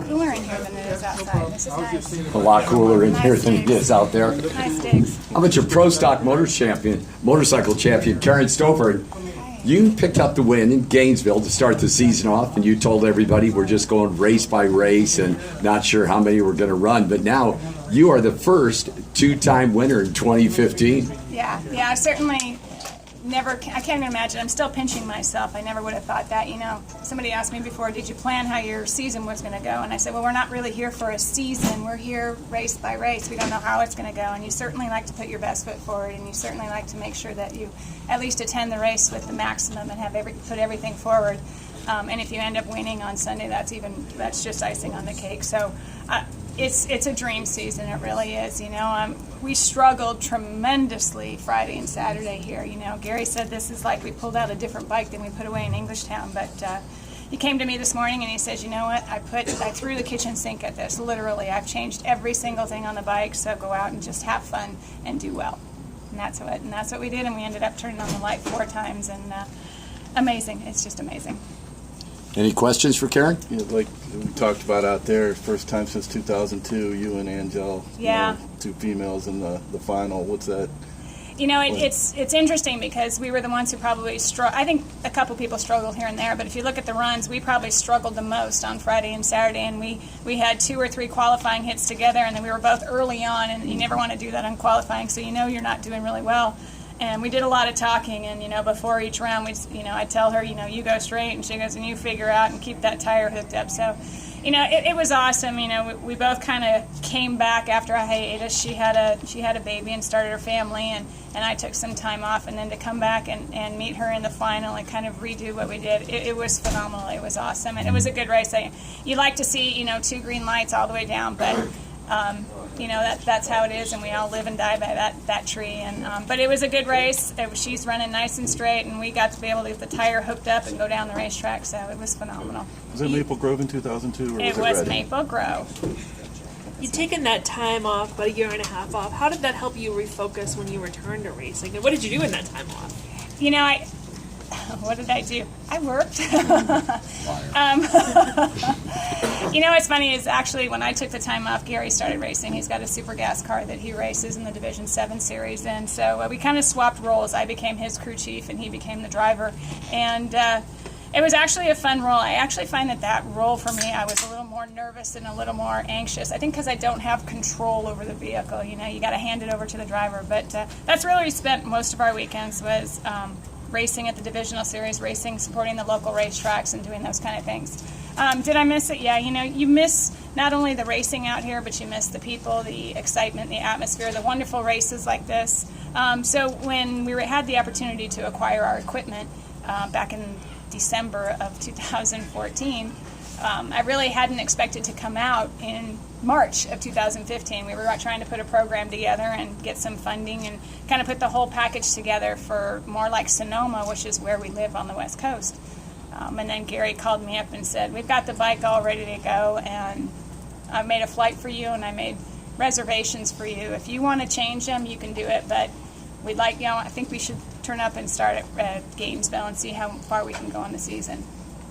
cooler in here than it is outside. This is nice. A lot cooler in here than it is out there. Nice digs. How about your pro stock motorcycle champion, Karen Stoffer? You picked up the win in Gainesville to start the season off, and you told everybody we're just going race by race and not sure how many we're going to run. But now you are the first two-time winner in 2015. Yeah, I certainly never, I can't even imagine. I'm still pinching myself. I never would have thought that. You know, somebody asked me before, did you plan how your season was going to go? And I said, well, we're not really here for a season. We're here race by race. We don't know how it's going to go. And you certainly like to put your best foot forward, and you certainly like to make sure that you at least attend the race with the maximum and have put everything forward. And if you end up winning on Sunday, that's just icing on the cake. So it's a dream season. It really is. You know, we struggled tremendously Friday and Saturday here. You know, Gary said this is like we pulled out a different bike than we put away in Englishtown. But he came to me this morning and he says, you know what? I threw the kitchen sink at this. Literally, I've changed every single thing on the bike. So go out and just have fun and do well. And that's what we did. And we ended up turning on the light 4 times. And amazing. It's just amazing. Any questions for Karen? Yeah, like we talked about out there, first time since 2002, you and Angel, yeah, 2 females in the final. What's that? You know, it's interesting because we were the ones who probably struggled. I think a couple people struggled here and there, but if you look at the runs, we probably struggled the most on Friday and Saturday, and we had 2 or 3 qualifying hits together, and then we were both early on, and you never want to do that on qualifying, so you know you're not doing really well. And we did a lot of talking, and, you know, before each round, I tell her, you know, you go straight, and she goes, and you figure out and keep that tire hooked up. So, you know, it was awesome. You know, we both kind of came back after a hiatus. She had a baby and started her family, and I took some time off, and then to come back and meet her in the final and kind of redo what we did, it was phenomenal. It was awesome, and it was a good race. You like to see, you know, 2 green lights all the way down, but you know, that's how it is, and we all live and die by that tree. And but it was a good race. She's running nice and straight, and we got to be able to get the tire hooked up and go down the racetrack, so it was phenomenal. Was it Maple Grove in 2002, or it was Maple Grove. You'd taken that time off, about 1.5 years off. How did that help you refocus when you returned to racing? And what did you do in that time off? You know, what did I do? I worked. You know what's funny is actually when I took the time off, Gary started racing. He's got a super gas car that he races in the Division 7 series, and so we kind of swapped roles. I became his crew chief, and he became the driver. And it was actually a fun role. I actually find that role for me, I was a little more nervous and a little more anxious. I think because I don't have control over the vehicle. You know, you got to hand it over to the driver. But that's really where we spent most of our weekends was racing at the divisional series, racing, supporting the local racetracks, and doing those kind of things. Did I miss it? Yeah, you know, you miss not only the racing out here, but you miss the people, the excitement, the atmosphere, the wonderful races like this. So when we had the opportunity to acquire our equipment back in December of 2014, I really hadn't expected to come out in March of 2015. We were trying to put a program together and get some funding and kind of put the whole package together for more like Sonoma, which is where we live on the West Coast. And then Gary called me up and said, we've got the bike all ready to go, and I made a flight for you, and I made reservations for you. If you want to change them, you can do it, but I think we should turn up and start at Gainesville and see how far we can go in the season.